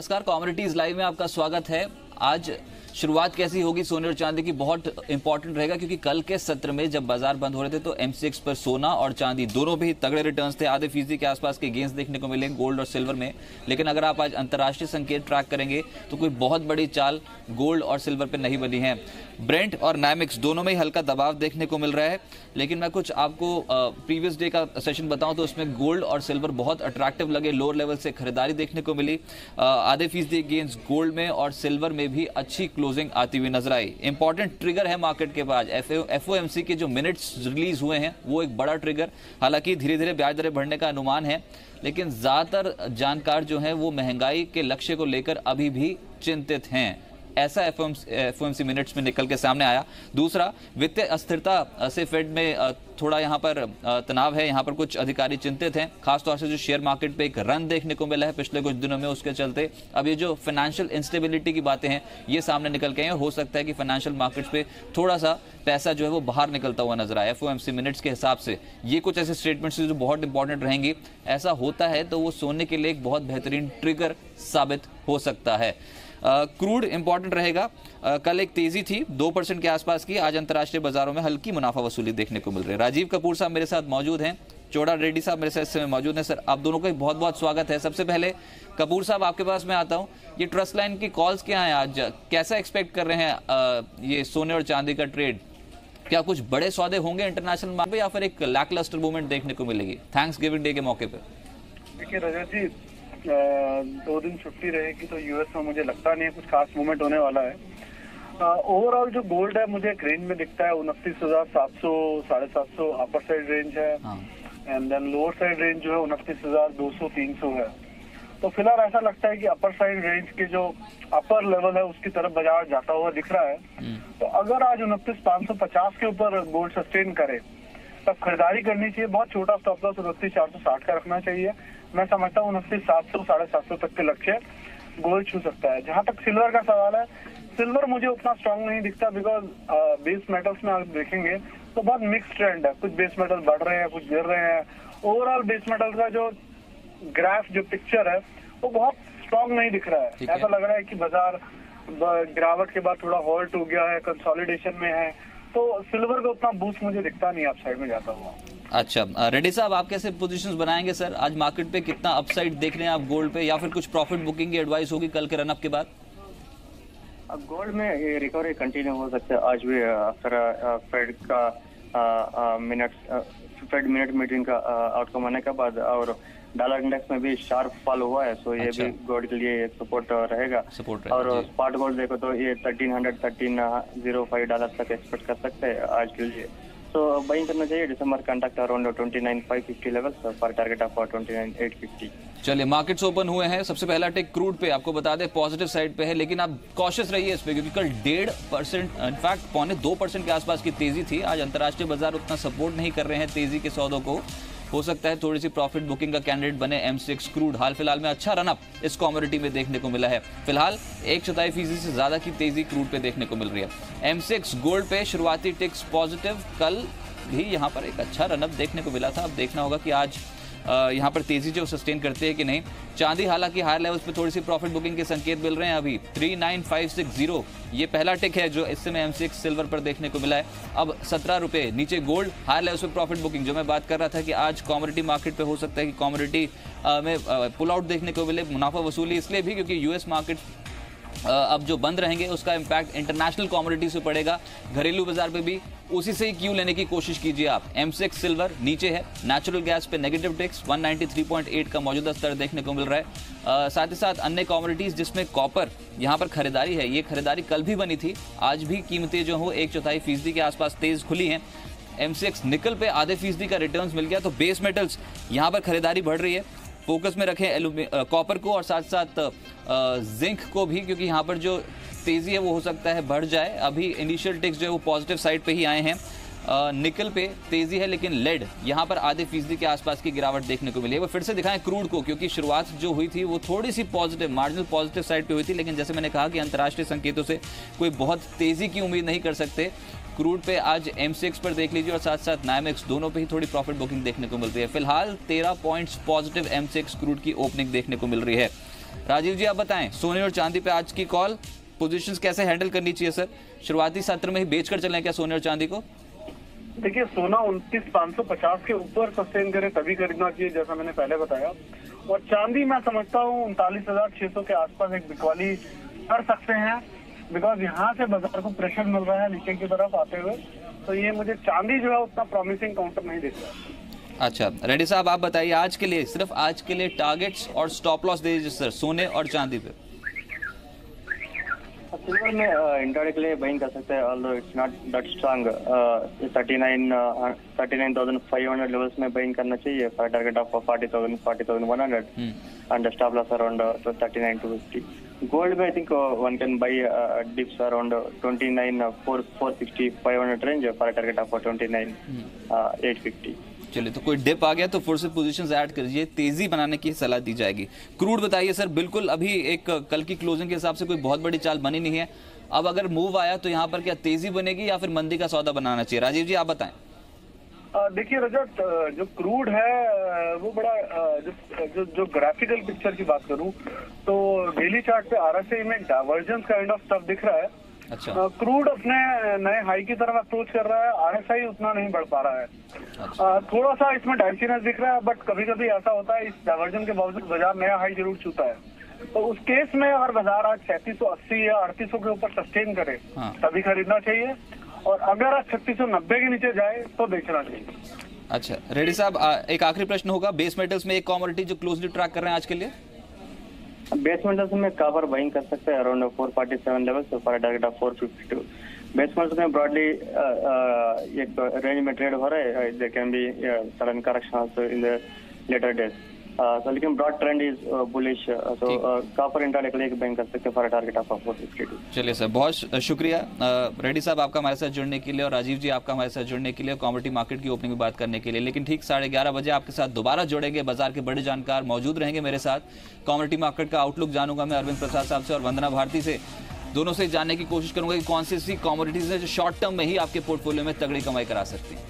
नमस्कार, commodities live में आपका स्वागत है। आज शुरुआत कैसी होगी सोने और चांदी की, बहुत इंपॉर्टेंट रहेगा क्योंकि कल के सत्र में जब बाजार बंद हो रहे थे तो एमसीएक्स पर सोना और चांदी दोनों भी तगड़े रिटर्न्स थे। आधे फीसदी के आसपास के गेंस देखने को मिले गोल्ड और सिल्वर में। लेकिन अगर आप आज अंतर्राष्ट्रीय संकेत ट्रैक करेंगे तो कोई बहुत बड़ी चाल गोल्ड और सिल्वर पर नहीं बनी है। ब्रेंट और नाइमेक्स दोनों में ही हल्का दबाव देखने को मिल रहा है। लेकिन मैं कुछ आपको प्रीवियस डे का सेशन बताऊं तो उसमें गोल्ड और सिल्वर बहुत अट्रैक्टिव लगे, लोअर लेवल से खरीदारी देखने को मिली। आधे फीसदी गेंस गोल्ड में और सिल्वर में भी अच्छी क्लोजिंग आती हुई नजर आई। इंपॉर्टेंट ट्रिगर है मार्केट के पास, एफओएमसी के जो मिनट्स रिलीज हुए हैं वो एक बड़ा ट्रिगर। हालांकि धीरे धीरे ब्याज दरें बढ़ने का अनुमान है, लेकिन ज्यादातर जानकार जो हैं वो महंगाई के लक्ष्य को लेकर अभी भी चिंतित हैं, ऐसा एफओएमसी मिनट्स में निकल के सामने आया। दूसरा, वित्तीय अस्थिरता से फेड में थोड़ा यहाँ पर तनाव है, यहाँ पर कुछ अधिकारी चिंतित हैं, खासतौर से जो शेयर मार्केट पे एक रन देखने को मिला है पिछले कुछ दिनों में, उसके चलते अब ये जो फाइनेंशियल इंस्टेबिलिटी की बातें हैं ये सामने निकल के हैं। हो सकता है कि फाइनेंशियल मार्केट्स पे थोड़ा सा पैसा जो है वो बाहर निकलता हुआ नजर आए। एफओएमसी मिनट्स के हिसाब से ये कुछ ऐसे स्टेटमेंट्स जो बहुत इंपॉर्टेंट रहेंगी। ऐसा होता है तो वो सोने के लिए एक बहुत बेहतरीन ट्रिगर साबित हो सकता है। क्रूड इंपॉर्टेंट रहेगा। कल एक तेजी थी 2% के आसपास की, आज अंतर्राष्ट्रीय बाजारों में हल्की मुनाफा वसूली देखने को मिल रही है। राजीव कपूर साहब मेरे साथ मौजूद हैं, चोड़ा रेड्डी साहब मेरे साथ इस समय मौजूद हैं। सर, आप दोनों का बहुत बहुत स्वागत है। सबसे पहले कपूर साहब आपके पास मैं आता हूं, ये ट्रस्ट लाइन की कॉल्स क्या हैं आज, कैसा एक्सपेक्ट कर रहे हैं ये सोने और चांदी का ट्रेड? क्या कुछ बड़े सौदे होंगे इंटरनेशनल मार्केट या फिर एक लैकलस्टर मूवमेंट देखने को मिलेगी थैंक्स गिविंग डे के मौके पर? देखिए रजत जी, 2 दिन छुट्टी रहेगी तो यूएस में मुझे लगता नहीं है कुछ खास मूवमेंट होने वाला है। ओवरऑल जो गोल्ड है मुझे एक रेंज में दिखता है, 29,700 750 अपर साइड रेंज है and then lower side range जो है 29,200 300 है। तो फिलहाल ऐसा लगता है कि अपर साइड रेंज के जो अपर लेवल है उसकी तरफ बाजार जाता हुआ दिख रहा है। तो अगर आज 29,550 के ऊपर गोल्ड सस्टेन करे तब खरीदारी करनी चाहिए। बहुत छोटा स्टॉप लॉस 29,460 का रखना चाहिए। मैं समझता हूँ 29,700 750 तक के लक्ष्य गोल्ड छू सकता है। जहां तक सिल्वर का सवाल है, सिल्वर मुझे उतना स्ट्रांग नहीं दिखता बिकॉज बेस मेटल्स में आप देखेंगे तो बहुत मिक्स ट्रेंड है, कुछ बेस मेटल बढ़ रहे हैं कुछ गिर रहे हैं। ओवरऑल बेस मेटल का जो ग्राफ जो पिक्चर है वो बहुत स्ट्रांग नहीं दिख रहा है। ऐसा लग रहा है कि बाजार गिरावट के बाद थोड़ा हॉल्ट हो गया है, कंसोलिडेशन में है। तो सिल्वर का उतना बूस्ट मुझे दिखता नहीं अप साइड में जाता हुआ। अच्छा, रेड्डी साहब आप कैसे पोजीशंस बनाएंगे सर? आज मार्केट पे कितना अपसाइड देख रहे हैं आप गोल्ड पे, या फिर कुछ प्रॉफिट बुकिंग की एडवाइस होगी कल के रनअप के बाद? अब गोल्ड में ये रिकवरी कंटिन्यू हो सकता है आज भी आफ्टर फेड का फेड मिनट मीटिंग का आउटकम आने के बाद, और डॉलर इंडेक्स में भी शार्प फॉल हुआ है। सो ये भी गोल्ड के लिए एक सपोर्ट रहेगा। और स्पॉट गोल्ड देखो तो ये 1305 डॉलर तक एक्सपेक्ट कर सकते हैं आज के लिए। तो बाइंग करना चाहिए। December contract around 29,550 levels for target of 29,850। चलिए, मार्केट्स ओपन हुए हैं। सबसे पहला टेक क्रूड पे आपको बता दें पॉजिटिव साइड पे है, लेकिन आप कॉशियस रहिए इस पे क्योंकि कल 1.5% इनफैक्ट 0.25% के आसपास की तेजी थी। आज अंतर्राष्ट्रीय बाजार उतना सपोर्ट नहीं कर रहे हैं तेजी के सौदों को। हो सकता है थोड़ी सी प्रॉफिट बुकिंग का कैंडिडेट बने एमसीएक्स क्रूड। हाल फिलहाल में अच्छा रनअप इस कमोडिटी में देखने को मिला है। फिलहाल 1/4% से ज्यादा की तेजी क्रूड पे देखने को मिल रही है। एमसीएक्स गोल्ड पे शुरुआती टिक्स पॉजिटिव, कल भी यहाँ पर एक अच्छा रनअप देखने को मिला था। अब देखना होगा कि आज यहाँ पर तेजी जो सस्टेन करते हैं कि नहीं। चांदी हालांकि हायर लेवल्स पे थोड़ी सी प्रॉफिट बुकिंग के संकेत मिल रहे हैं। अभी 39,560 ये पहला टिक है जो इस समय एमसीएक्स सिल्वर पर देखने को मिला है। अब 17 रुपए नीचे गोल्ड, हायर लेवल्स पे प्रॉफिट बुकिंग। जो मैं बात कर रहा था कि आज कमोडिटी मार्केट पे हो सकता है कि कमोडिटी में पुल आउट देखने को मिले, मुनाफा वसूली इसलिए भी क्योंकि यूएस मार्केट अब जो बंद रहेंगे उसका इंपैक्ट इंटरनेशनल कमोडिटी से पड़ेगा। घरेलू बाजार पे भी उसी से ही क्यू लेने की कोशिश कीजिए आप। एमसीएक्स सिल्वर नीचे है, नेचुरल गैस पे नेगेटिव टिक्स 193.8 का मौजूदा स्तर देखने को मिल रहा है। साथ ही साथ अन्य कमोडिटीज जिसमें कॉपर यहाँ पर खरीदारी है, ये खरीदारी कल भी बनी थी, आज भी कीमतें जो हो 1/4% के आसपास तेज खुली हैं। एमसीएक्स निकल पे आधे फीसदी का रिटर्न मिल गया। तो बेस मेटल्स यहाँ पर खरीदारी बढ़ रही है। फोकस में रखें कॉपर को और साथ साथ जिंक को भी, क्योंकि यहाँ पर जो तेजी है वो हो सकता है बढ़ जाए। अभी इनिशियल टिक्स जो है वो पॉजिटिव साइड पे ही आए हैं। निकल पे तेजी है, लेकिन लेड यहाँ पर आधे फीसदी के आसपास की गिरावट देखने को मिली है। वो फिर से दिखाएं क्रूड को, क्योंकि शुरुआत जो हुई थी वो थोड़ी सी पॉजिटिव, मार्जिनल पॉजिटिव साइड पे हुई थी, लेकिन जैसे मैंने कहा कि अंतर्राष्ट्रीय संकेतों से कोई बहुत तेजी की उम्मीद नहीं कर सकते। क्रूड पे आज एमसीएक्स पर देख लीजिए और साथ साथ नाइमेक्स दोनों पे ही थोड़ी प्रॉफिट बुकिंग देखने को मिल रही है। फिलहाल 13 पॉइंट्स पॉजिटिव एमसीएक्स क्रूड की ओपनिंग देखने को मिल रही है। राजीव जी आप बताएं, सोने और चांदी पे आज की कॉल, पोजीशंस कैसे हैंडल करनी चाहिए सर? शुरुआती सत्र में ही बेचकर चलें क्या सोने और चांदी को? देखिए, सोना 29,550 के ऊपर सस्टेन करे तभी खरीदना चाहिए, जैसा मैंने पहले बताया। और चांदी मैं समझता हूँ 39,600 के आसपास एक बिकवाली कर सकते हैं, बिकॉज यहाँ से बाजार को प्रेशर मिल रहा है नीचे की तरफ आते हुए। तो ये मुझे चांदी जो है उतना प्रॉमिसिंग काउंटर नहीं दिख रहा। अच्छा रेड्डी साहब आप बताइए, आज के लिए, सिर्फ आज के लिए टारगेट्स और स्टॉप लॉस दे दीजिए सर सोने और चांदी पे। सिल्वर में इंट्राडे के लिए बाइंग कर सकते हैं, although it's not that strong. 39,500 levels में बाइंग करना चाहिए for target of 40,100 and stop loss around 39,250। Gold में I think one can buy dips around 29,460 500 range for target of 29,850। चलिए, तो कोई डिप आ गया तो फिर से पोजीशंस ऐड करिए, तेजी बनाने की सलाह दी जाएगी। क्रूड बताइए सर, बिल्कुल अभी एक कल की क्लोजिंग के हिसाब से कोई बहुत बड़ी चाल बनी नहीं है, अब अगर मूव आया तो यहाँ पर क्या तेजी बनेगी या फिर मंदी का सौदा बनाना चाहिए? राजीव जी आप बताएं। देखिए रजत, जो क्रूड है वो बड़ा जो ग्राफिकल पिक्चर की बात करूं तो डेली चार्ट पे आरएसआई में डाइवर्जेंस काइंड ऑफ स्टफ दिख रहा है। अच्छा। क्रूड अपने नए हाई की तरफ अप्रोच कर रहा है, आरएसआई उतना नहीं बढ़ पा रहा है। अच्छा। थोड़ा सा इसमें डाइसीनेस दिख रहा है, बट कभी कभी ऐसा होता है इस डाइवर्जन के बावजूद बाजार नया हाई जरूर छूता है। तो उस केस में अगर बाजार आज 3780 या 3800 के ऊपर सस्टेन करे तभी खरीदना चाहिए, और अगर आज 3690 के नीचे जाए तो बेचना चाहिए। अच्छा रेड्डी साहब, एक आखिरी प्रश्न होगा, बेस मेटल्स में एक कमोडिटी जो क्लोजली ट्रैक कर रहे हैं आज के लिए? बेस मेटल्स में कॉपर बाइंग कर सकते हैं around 447 levels for target of 452। Base metals में ब्रॉडली एक रेंज में ट्रेड हो रहा है, there can be sudden correction also in the latter days, so लेकिन broad trend is bullish, so copper intraday के लिए बाइंग कर सकते हैं फॉर टारगेट ऑफ 452। चलिए सर, बहुत शुक्रिया रेड्डी साहब आपका हमारे साथ जुड़ने के लिए, और राजीव जी आपका हमारे साथ जुड़ने के लिए, कमोडिटी मार्केट की ओपनिंग में बात करने के लिए। लेकिन ठीक 11:30 बजे आपके साथ दोबारा जुड़ेंगे, बाजार के बड़े जानकार मौजूद रहेंगे मेरे साथ। कमोडिटी मार्केट का आउटलुक जानूंगा मैं अरविंद प्रसाद साहब से और वंदना भारती से, दोनों से जानने की कोशिश करूंगा कि कौन सी कमोडिटीज है जो शॉर्ट टर्म में ही आपके पोर्टफोलियो में तगड़ी कमाई करा सकती हैं।